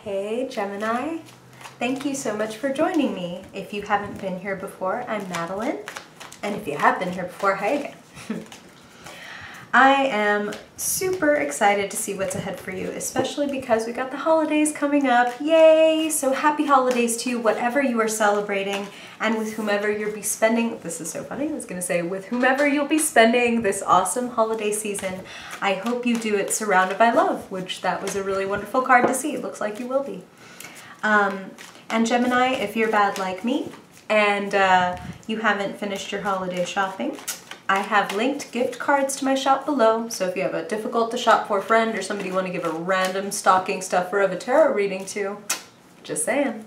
Hey Gemini, thank you so much for joining me. If you haven't been here before, I'm Madeline, and if you have been here before, hi again. I am super excited to see what's ahead for you, especially because we got the holidays coming up. Yay! So happy holidays to you, whatever you are celebrating, and with whomever you'll be spending, this is so funny, I was going to say, with whomever you'll be spending this awesome holiday season. I hope you do it surrounded by love, which that was a really wonderful card to see. It looks like you will be. And Gemini, if you're bad like me, and you haven't finished your holiday shopping, I have linked gift cards to my shop below, so if you have a difficult to shop for friend or somebody you want to give a random stocking stuffer of a tarot reading to, just saying.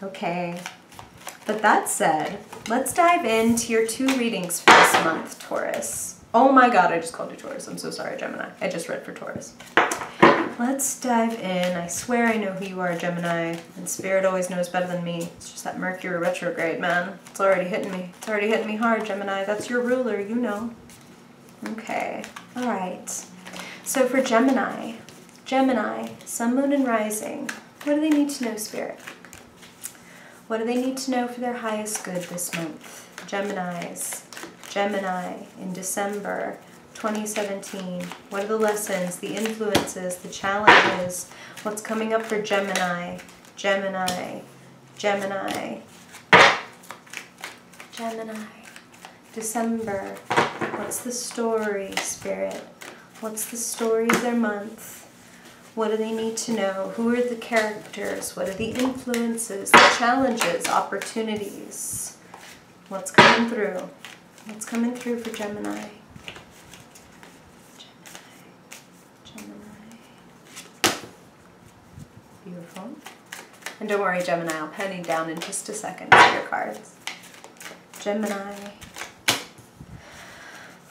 Okay, but that said, let's dive into your 2 readings for this month, Taurus. Oh my god, I just called you Taurus. I'm so sorry, Gemini. I just read for Taurus. Let's dive in. I swear I know who you are, Gemini, and Spirit always knows better than me. It's just that Mercury retrograde, man. It's already hitting me. It's already hitting me hard, Gemini. That's your ruler, you know. Okay, all right. So for Gemini, Sun, Moon, and Rising, what do they need to know, Spirit? What do they need to know for their highest good this month? Gemini in December 2017. What are the lessons, the influences, the challenges? What's coming up for Gemini? Gemini. December. What's the story, Spirit? What's the story of their month? What do they need to know? Who are the characters? What are the influences, the challenges, opportunities? What's coming through? What's coming through for Gemini? Beautiful. And don't worry, Gemini, I'll pen you down in just a second for your cards. Gemini.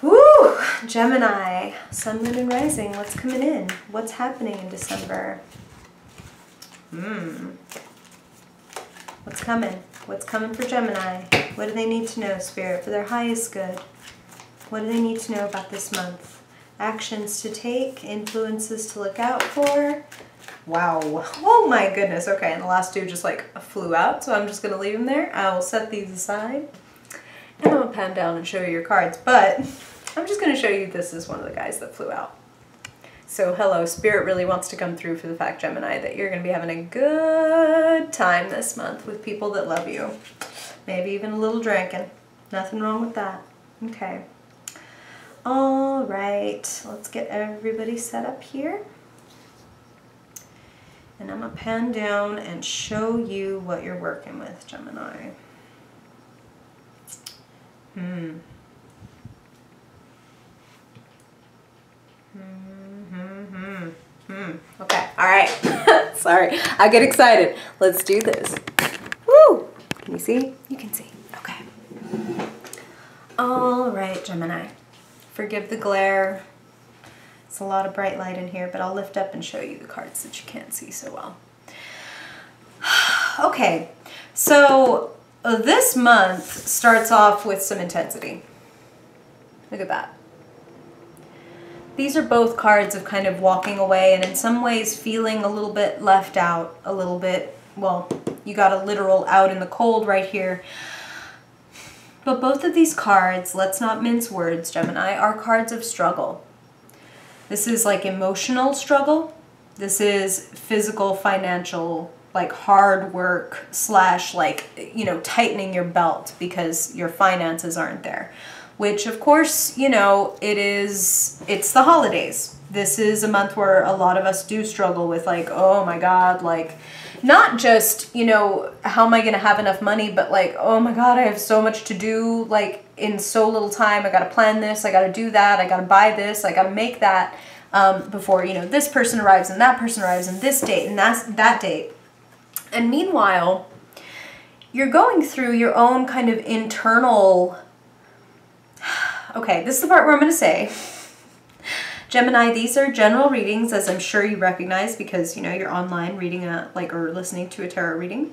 Woo! Gemini. Sun, Moon, and Rising. What's coming in? What's happening in December? What's coming? What's coming for Gemini? What do they need to know, Spirit, for their highest good? What do they need to know about this month? Actions to take, influences to look out for. Wow. Oh my goodness. Okay, and the last 2 just like flew out, so I'm just going to leave them there. I will set these aside. And I'm going to pen down and show you your cards, but I'm just going to show you this is one of the guys that flew out. So hello, Spirit really wants to come through for the fact, Gemini, that you're going to be having a good time this month with people that love you. Maybe even a little drinking. Nothing wrong with that. Okay. All right. Let's get everybody set up here. And I'm going to pen down and show you what you're working with, Gemini. Okay, all right. Sorry, I get excited. Let's do this. Woo! Can you see? You can see. Okay. All right, Gemini. Forgive the glare. It's a lot of bright light in here, but I'll lift up and show you the cards that you can't see so well. Okay, so this month starts off with some intensity. Look at that. These are both cards of kind of walking away and in some ways feeling a little bit left out, a little bit, well, you got a literal out in the cold right here. But both of these cards, let's not mince words, Gemini, are cards of struggle. This is like emotional struggle. This is physical, financial, like hard work / like, you know, tightening your belt because your finances aren't there. Which of course, you know, it's the holidays. This is a month where a lot of us do struggle with like, oh my God, like not just, you know, how am I going to have enough money, but like, oh my God, I have so much to do, like in so little time. I got to plan this, I got to do that, I got to buy this, I got to make that before, you know, this person arrives and that person arrives and this date and that date. And meanwhile, you're going through your own kind of internal, okay, this is the part where I'm going to say, Gemini, these are general readings, as I'm sure you recognize because, you know, you're online reading or listening to a tarot reading.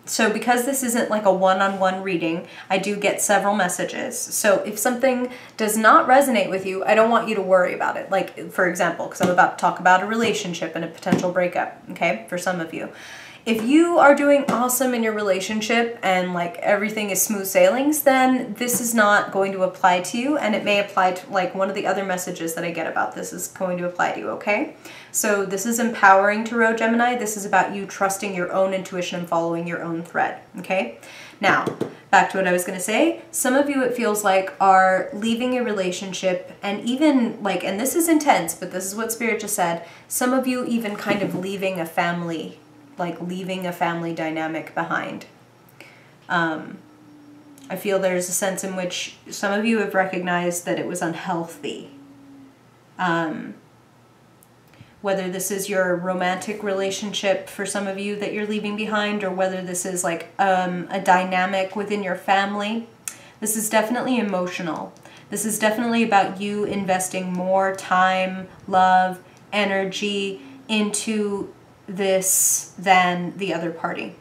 So because this isn't like a one-on-one reading, I do get several messages. So if something does not resonate with you, I don't want you to worry about it. Like, for example, because I'm about to talk about a relationship and a potential breakup, okay, for some of you. If you are doing awesome in your relationship and like everything is smooth sailings, then this is not going to apply to you, and it may apply to like one of the other messages that I get about this is going to apply to you, okay? So this is empowering tarot, Gemini. This is about you trusting your own intuition and following your own thread, okay? Now, back to what I was going to say. Some of you, it feels like, are leaving a relationship, and even like, and this is intense, but this is what Spirit just said, some of you even kind of leaving a family, like leaving a family dynamic behind. I feel there's a sense in which some of you have recognized that it was unhealthy. Whether this is your romantic relationship for some of you that you're leaving behind, or whether this is like a dynamic within your family, this is definitely emotional. This is definitely about you investing more time, love, energy into this than the other party.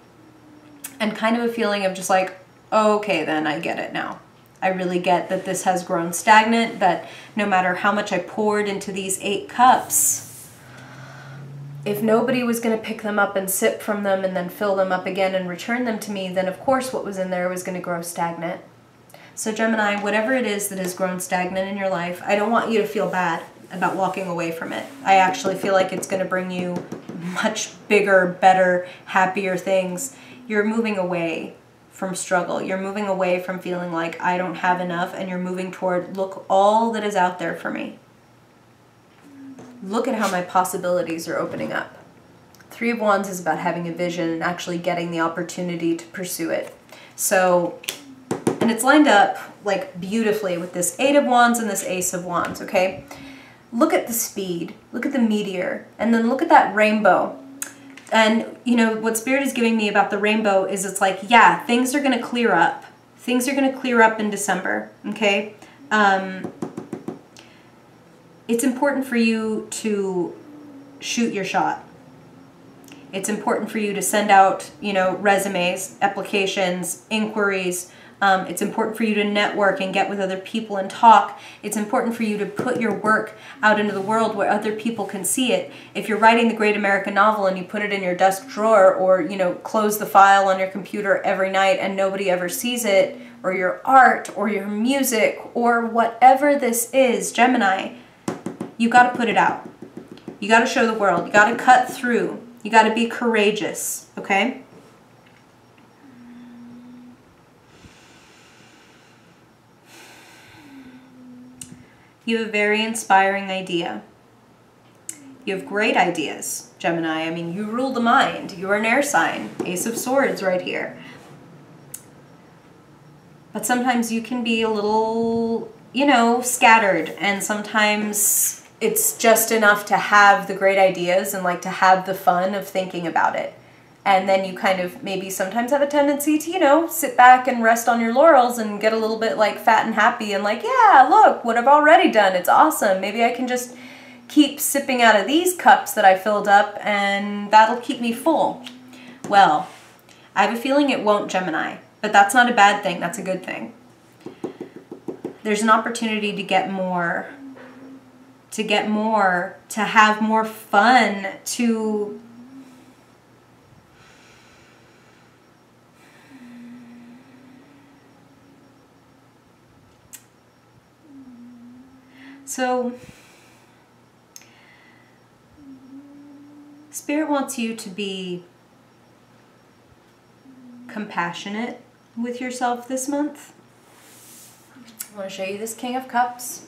And kind of a feeling of just like, oh, okay, then I get it now. I really get that this has grown stagnant, that no matter how much I poured into these 8 cups, if nobody was going to pick them up and sip from them and then fill them up again and return them to me, then of course what was in there was going to grow stagnant. So Gemini, whatever it is that has grown stagnant in your life, I don't want you to feel bad about walking away from it. I actually feel like it's going to bring you much bigger, better, happier things. You're moving away from struggle. You're moving away from feeling like I don't have enough, and you're moving toward, look, all that is out there for me. Look at how my possibilities are opening up. 3 of Wands is about having a vision and actually getting the opportunity to pursue it. So, and it's lined up like beautifully with this 8 of Wands and this Ace of Wands, okay? Look at the speed, look at the meteor, and then look at that rainbow. And you know, what Spirit is giving me about the rainbow is it's like, yeah, things are going to clear up. Things are going to clear up in December, okay? It's important for you to shoot your shot. It's important for you to send out, you know, resumes, applications, inquiries. It's important for you to network and get with other people and talk. It's important for you to put your work out into the world where other people can see it. If you're writing the great American novel and you put it in your desk drawer, or, you know, close the file on your computer every night and nobody ever sees it, or your art or your music or whatever this is, Gemini, you got to put it out. You got to show the world. You got to cut through. You got to be courageous, okay? You have a very inspiring idea. You have great ideas, Gemini. I mean, you rule the mind. You are an air sign. Ace of Swords right here. But sometimes you can be a little, you know, scattered. And sometimes it's just enough to have the great ideas and like to have the fun of thinking about it. And then you kind of maybe sometimes have a tendency to, you know, sit back and rest on your laurels and get a little bit like fat and happy and like, yeah, look what I've already done. It's awesome. Maybe I can just keep sipping out of these cups that I filled up and that'll keep me full. Well, I have a feeling it won't, Gemini, but that's not a bad thing. That's a good thing. There's an opportunity to get more, to have more fun, to so Spirit wants you to be compassionate with yourself this month. I want to show you this King of Cups.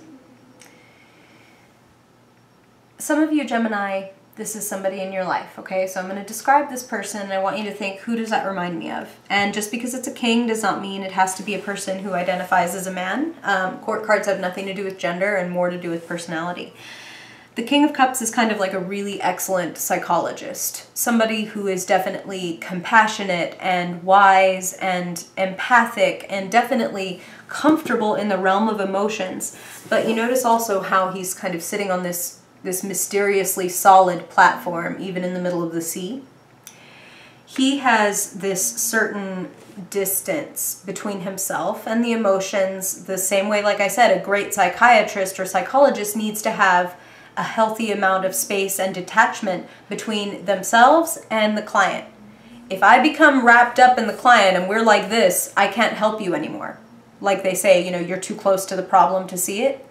Some of you, Gemini, this is somebody in your life, okay? So I'm going to describe this person and I want you to think, who does that remind me of? And just because it's a king does not mean it has to be a person who identifies as a man. Court cards have nothing to do with gender and more to do with personality. The King of Cups is kind of like a really excellent psychologist. Somebody who is definitely compassionate and wise and empathic and definitely comfortable in the realm of emotions. But you notice also how he's kind of sitting on this mysteriously solid platform, even in the middle of the sea. he has this certain distance between himself and the emotions, the same way, like I said, a great psychiatrist or psychologist needs to have a healthy amount of space and detachment between themselves and the client. If I become wrapped up in the client and we're like this, I can't help you anymore. Like they say, you know, you're too close to the problem to see it.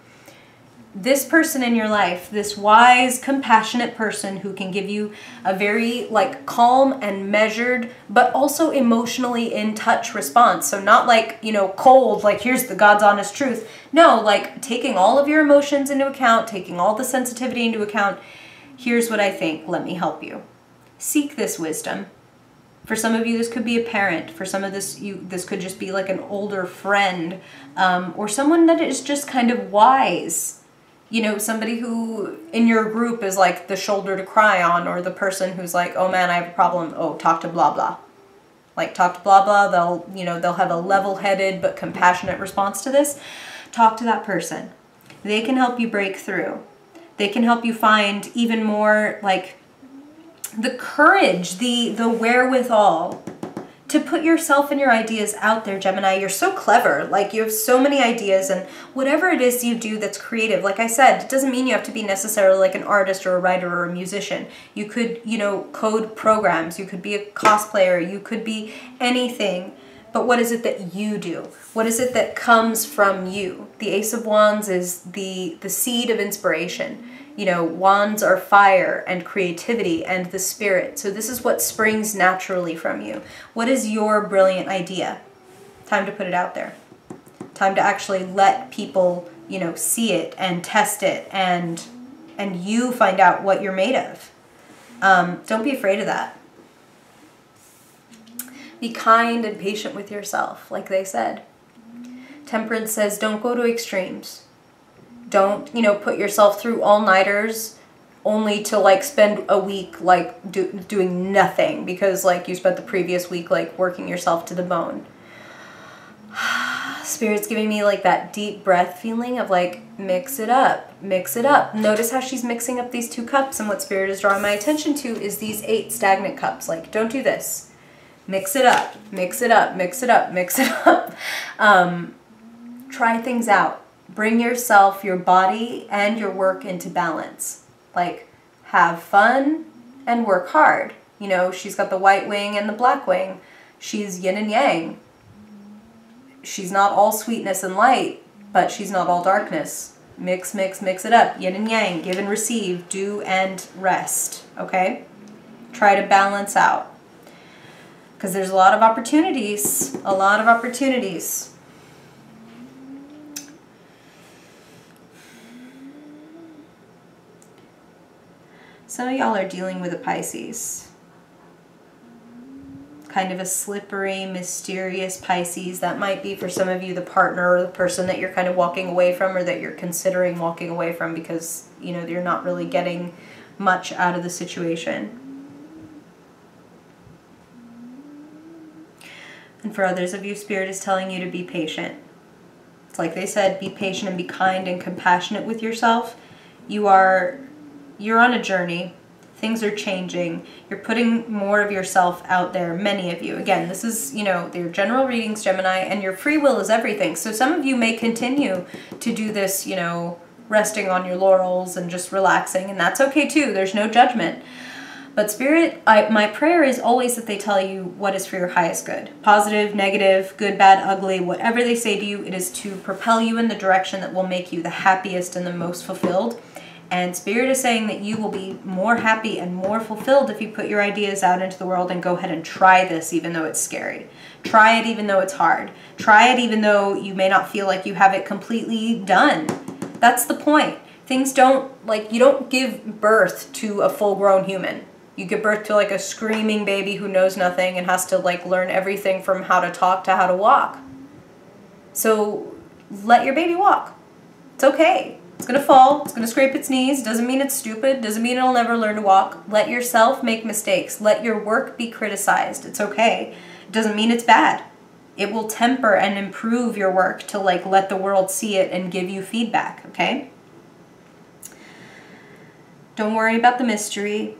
This person in your life, this wise, compassionate person who can give you a very like calm and measured, but also emotionally in touch response. So not like, you know, cold, like here's the God's honest truth. No, like taking all of your emotions into account, taking all the sensitivity into account. Here's what I think. Let me help you. Seek this wisdom. For some of you, this could be a parent. For some of this could just be like an older friend, or someone that is just kind of wise. You know, somebody who in your group is like the shoulder to cry on, or the person who's like, oh man, I have a problem. Oh, talk to blah, blah. Like talk to blah, blah. They'll have a level-headed but compassionate response to this. Talk to that person. They can help you break through. They can help you find even more like the courage, the wherewithal to put yourself and your ideas out there, Gemini. You're so clever. Like you have so many ideas, and whatever it is you do that's creative, like I said, it doesn't mean you have to be necessarily like an artist or a writer or a musician. You could, you know, code programs. You could be a cosplayer. You could be anything. But what is it that you do? What is it that comes from you? The Ace of Wands is the seed of inspiration. You know, wands are fire and creativity and the spirit. So this is what springs naturally from you. What is your brilliant idea? Time to put it out there. Time to actually let people, you know, see it and test it and you find out what you're made of. Don't be afraid of that. Be kind and patient with yourself, like they said. Temperance says don't go to extremes. Don't, you know, put yourself through all-nighters only to like spend a week like doing nothing because like you spent the previous week like working yourself to the bone. Spirit's giving me like that deep breath feeling of like mix it up, mix it up. Notice how she's mixing up these two cups, and what Spirit is drawing my attention to is these 8 stagnant cups. Like don't do this. Mix it up, mix it up, mix it up, mix it up. Try things out. Bring yourself, your body, and your work into balance. Like, have fun and work hard. You know, she's got the white wing and the black wing. She's yin and yang. She's not all sweetness and light, but she's not all darkness. Mix, mix, mix it up. Yin and yang, give and receive, do and rest. Okay? Try to balance out. Because there's a lot of opportunities. A lot of opportunities. Some of y'all are dealing with a Pisces. Kind of a slippery, mysterious Pisces. That might be for some of you the partner or the person that you're kind of walking away from, or that you're considering walking away from because, you know, you're not really getting much out of the situation. And for others of you, Spirit is telling you to be patient. It's like they said, be patient and be kind and compassionate with yourself. You're on a journey. Things are changing. You're putting more of yourself out there, many of you. Again, this is, you know, your general readings, Gemini, and your free will is everything. So some of you may continue to do this, you know, resting on your laurels and just relaxing, and that's okay too. There's no judgment. But Spirit, my prayer is always that they tell you what is for your highest good. Positive, negative, good, bad, ugly, whatever they say to you, it is to propel you in the direction that will make you the happiest and the most fulfilled. And Spirit is saying that you will be more happy and more fulfilled if you put your ideas out into the world and go ahead and try this even though it's scary. Try it even though it's hard. Try it even though you may not feel like you have it completely done. That's the point. Things don't, like, you don't give birth to a full-grown human. You give birth to like a screaming baby who knows nothing and has to like learn everything from how to talk to how to walk. So let your baby walk. It's okay. It's going to fall. It's going to scrape its knees. Doesn't mean it's stupid. Doesn't mean it'll never learn to walk. Let yourself make mistakes. Let your work be criticized. It's okay. It doesn't mean it's bad. It will temper and improve your work to like let the world see it and give you feedback, okay? Don't worry about the mystery.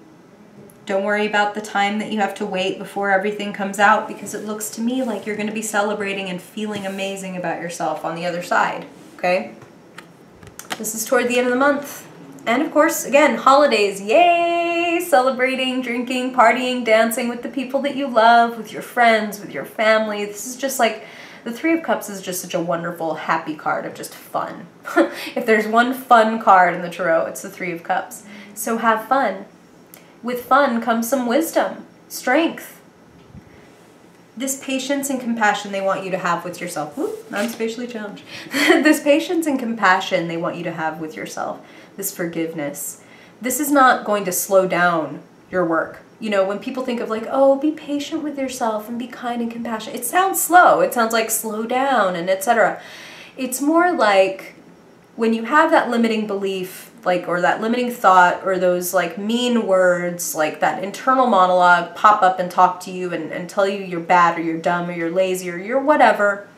Don't worry about the time that you have to wait before everything comes out, because it looks to me like you're going to be celebrating and feeling amazing about yourself on the other side, okay? This is toward the end of the month. And of course, again, holidays, yay! Celebrating, drinking, partying, dancing with the people that you love, with your friends, with your family. This is just like, the Three of Cups is just such a wonderful, happy card of just fun. If there's one fun card in the Tarot, it's the Three of Cups. So have fun. With fun comes some wisdom, strength. This patience and compassion they want you to have with yourself. Ooh, I'm spatially challenged. This patience and compassion they want you to have with yourself. This forgiveness. This is not going to slow down your work. You know, when people think of like, oh, be patient with yourself and be kind and compassionate, it sounds slow. It sounds like slow down and etc. It's more like when you have that limiting belief, like, or that limiting thought, or those like mean words, like that internal monologue pop up and talk to you and tell you you're bad or you're dumb or you're lazy or you're whatever,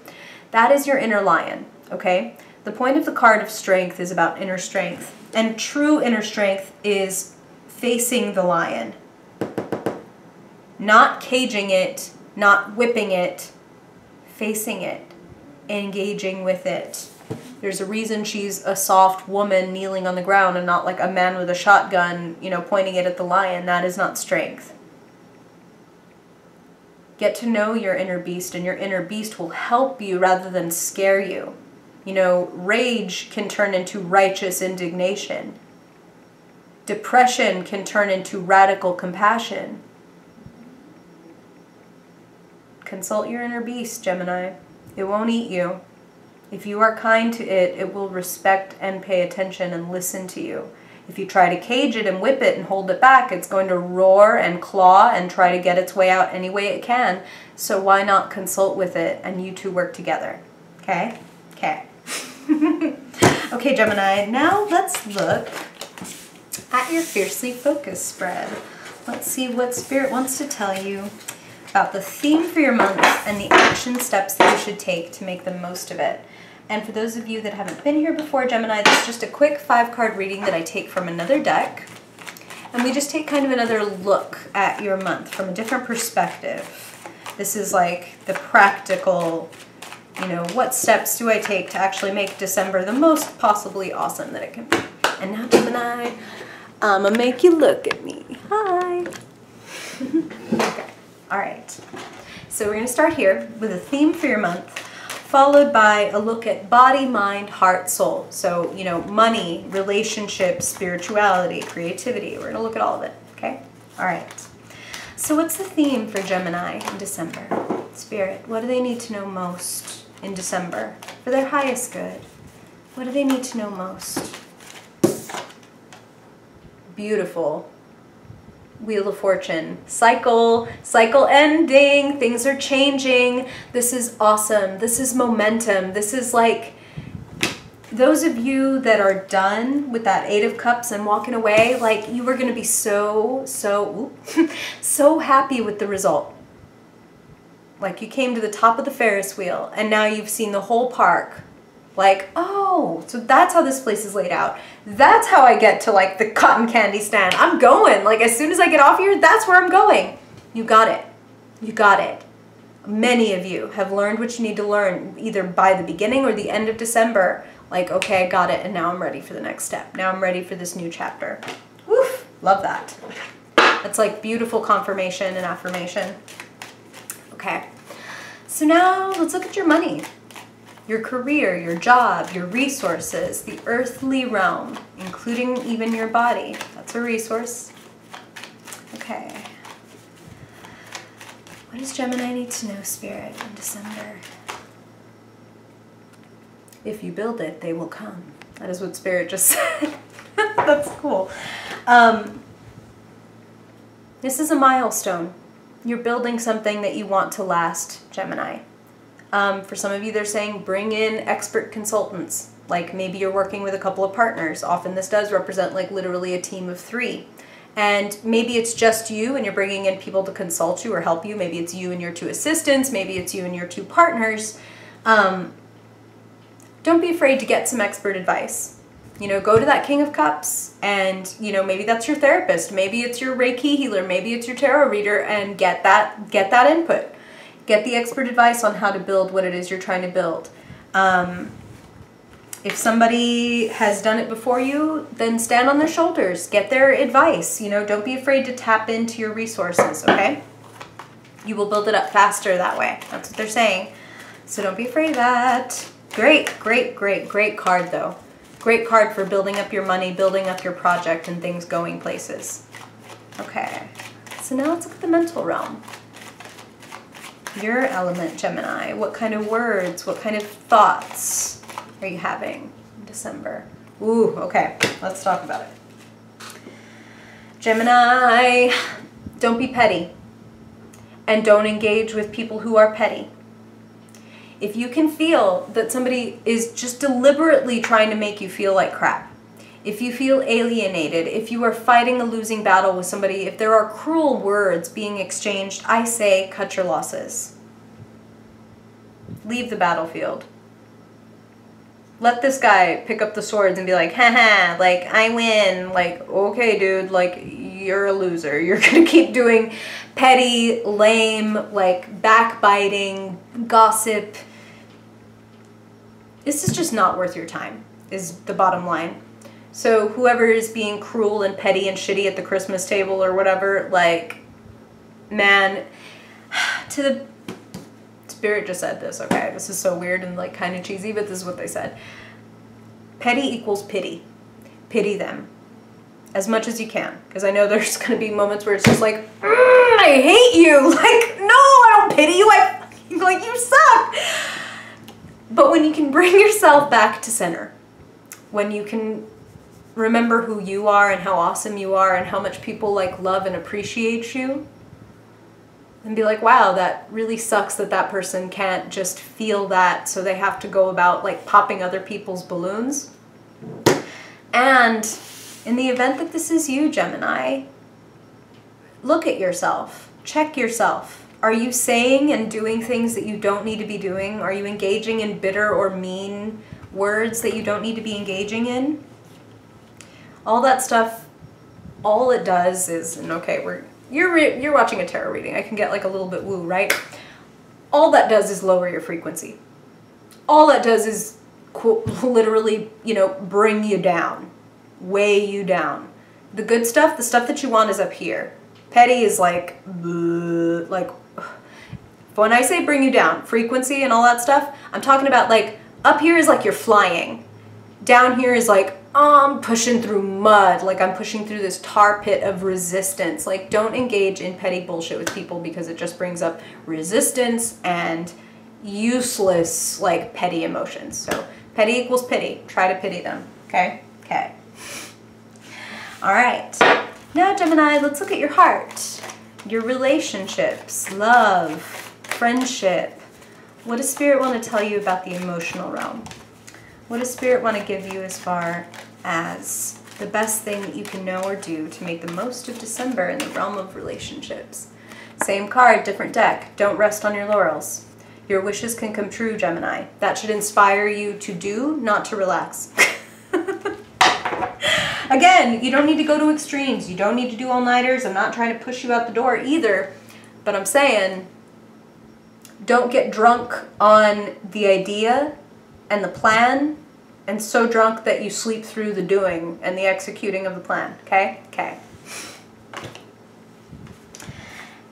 that is your inner lion, okay? The point of the card of strength is about inner strength. And true inner strength is facing the lion. Not caging it, not whipping it, facing it, engaging with it. There's a reason she's a soft woman kneeling on the ground and not like a man with a shotgun, you know, pointing it at the lion. That is not strength. Get to know your inner beast, and your inner beast will help you rather than scare you. You know, rage can turn into righteous indignation. Depression can turn into radical compassion. Consult your inner beast, Gemini. It won't eat you. If you are kind to it, it will respect and pay attention and listen to you. If you try to cage it and whip it and hold it back, it's going to roar and claw and try to get its way out any way it can. So why not consult with it and you two work together? Okay? Okay. Okay, Gemini, now let's look at your Fiercely Focused spread. Let's see what Spirit wants to tell you about the theme for your month and the action steps that you should take to make the most of it. And for those of you that haven't been here before, Gemini, this is just a quick 5-card reading that I take from another deck. And we just take kind of another look at your month from a different perspective. This is like the practical, you know, what steps do I take to actually make December the most possibly awesome that it can be. And now, Gemini, I'm gonna make you look at me. Hi. Okay, all right. So we're gonna start here with a theme for your month, followed by a look at body, mind, heart, soul. So, you know, money, relationships, spirituality, creativity. We're gonna look at all of it, okay? All right. So what's the theme for Gemini in December? Spirit, what do they need to know most in December for their highest good? What do they need to know most? Beautiful. Wheel of Fortune. Cycle ending. Things are changing. This is awesome. This is momentum. This is like those of you that are done with that 8 of Cups and walking away, like you were going to be so happy with the result. Like you came to the top of the Ferris wheel and now you've seen the whole park. Like, oh, so that's how this place is laid out. That's how I get to like the cotton candy stand. I'm going. Like as soon as I get off here, that's where I'm going. You got it. You got it. Many of you have learned what you need to learn either by the beginning or the end of December. Like, okay, I got it, and now I'm ready for the next step. Now I'm ready for this new chapter. Woof, love that. That's like beautiful confirmation and affirmation. Okay, so now let's look at your money. Your career, your job, your resources, the earthly realm, including even your body. That's a resource. Okay. What does Gemini need to know, Spirit, in December? If you build it, they will come. That is what Spirit just said. That's cool. This is a milestone. You're building something that you want to last, Gemini. For some of you, they're saying bring in expert consultants. Like maybe you're working with a couple of partners. Often this does represent like literally a team of 3. And maybe it's just you and you're bringing in people to consult you or help you. Maybe it's you and your 2 assistants. Maybe it's you and your 2 partners. Don't be afraid to get some expert advice. You know, go to that King of Cups and, you know, maybe that's your therapist, maybe it's your Reiki healer, maybe it's your tarot reader, and get that input. Get the expert advice on how to build what it is you're trying to build. If somebody has done it before you, then stand on their shoulders. Get their advice. You know, don't be afraid to tap into your resources, okay? You will build it up faster that way. That's what they're saying. So don't be afraid of that. Great, great, great, great card though. Great card for building up your money, building up your project, and things going places. Okay, so now let's look at the mental realm. Your element, Gemini. What kind of words, what kind of thoughts are you having in December? Ooh, okay, let's talk about it. Gemini, don't be petty. And don't engage with people who are petty. If you can feel that somebody is just deliberately trying to make you feel like crap, if you feel alienated, if you are fighting a losing battle with somebody, if there are cruel words being exchanged, I say cut your losses. Leave the battlefield. Let this guy pick up the swords and be like, haha, like, I win. Like, okay, dude, like, you're a loser. You're gonna keep doing petty, lame, like, backbiting, gossip. This is just not worth your time, is the bottom line. So whoever is being cruel and petty and shitty at the Christmas table or whatever, like, man, to the Spirit just said this, okay? This is so weird and, like, kind of cheesy, but this is what they said. Petty equals pity. Pity them as much as you can. Because I know there's going to be moments where it's just like, I hate you. Like, no, I don't pity you. Like, you suck. But when you can bring yourself back to center, when you can remember who you are and how awesome you are and how much people, like, love and appreciate you, and be like, wow, that really sucks that that person can't just feel that, so they have to go about, like, popping other people's balloons. And in the event that this is you, Gemini, look at yourself. Check yourself. Are you saying and doing things that you don't need to be doing? Are you engaging in bitter or mean words that you don't need to be engaging in? All that stuff, all it does is, and okay, you're watching a tarot reading. I can get, like, a little bit woo, right? All that does is lower your frequency. All that does is literally, you know, bring you down, weigh you down. The good stuff, the stuff that you want, is up here. Petty is like, when I say bring you down, frequency and all that stuff, I'm talking about, like, up here is like you're flying. Down here is like, I'm pushing through mud, like I'm pushing through this tar pit of resistance. Like, don't engage in petty bullshit with people because it just brings up resistance and useless, like, petty emotions. So petty equals pity. Try to pity them, okay? Okay. All right. Now, Gemini, let's look at your heart, your relationships, love, friendship. What does Spirit want to tell you about the emotional realm? What does Spirit want to give you as far as the best thing that you can know or do to make the most of December in the realm of relationships? Same card, different deck. Don't rest on your laurels. Your wishes can come true, Gemini. That should inspire you to do, not to relax. Again, you don't need to go to extremes. You don't need to do all-nighters. I'm not trying to push you out the door either. But I'm saying, don't get drunk on the idea and the plan, and so drunk that you sleep through the doing and the executing of the plan, okay? Okay.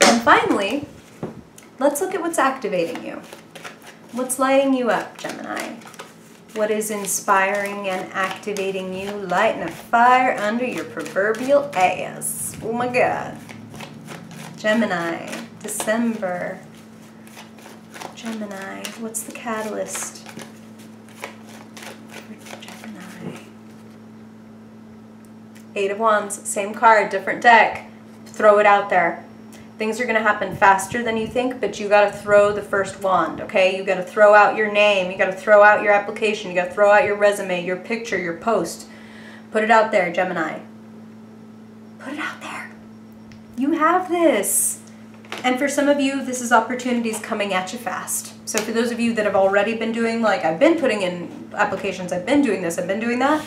And finally, let's look at what's activating you. What's lighting you up, Gemini? What is inspiring and activating you? Lighting a fire under your proverbial ass. Oh my God. Gemini, December. Gemini, what's the catalyst? Gemini. 8 of Wands, same card, different deck. Throw it out there. Things are going to happen faster than you think, but you got to throw the first wand, okay? You got to throw out your name. You got to throw out your application. You got to throw out your resume, your picture, your post. Put it out there, Gemini. Put it out there. You have this. And for some of you, this is opportunities coming at you fast. So for those of you that have already been doing, like, I've been putting in applications, I've been doing this, I've been doing that,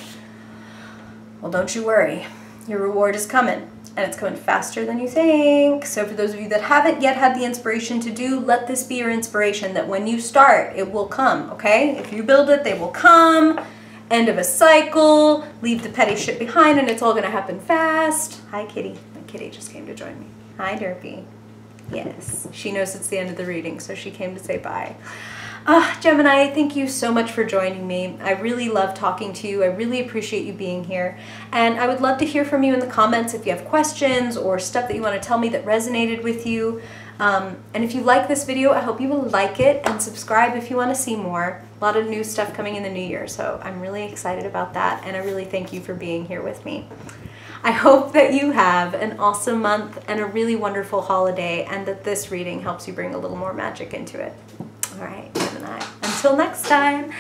Well, don't you worry. Your reward is coming, and it's coming faster than you think. So for those of you that haven't yet had the inspiration to do, let this be your inspiration, that when you start, it will come, okay? If you build it, they will come. End of a cycle, leave the petty shit behind, and it's all gonna happen fast. Hi, kitty. My kitty just came to join me. Hi, Derpy. Yes, she knows it's the end of the reading, so she came to say bye. Gemini, thank you so much for joining me. I really love talking to you. I really appreciate you being here. And I would love to hear from you in the comments if you have questions or stuff that you want to tell me that resonated with you. And if you like this video, I hope you will like it and subscribe if you want to see more. A lot of new stuff coming in the new year, so I'm really excited about that, and I really thank you for being here with me. I hope that you have an awesome month and a really wonderful holiday, and that this reading helps you bring a little more magic into it. All right, Gemini. Until next time.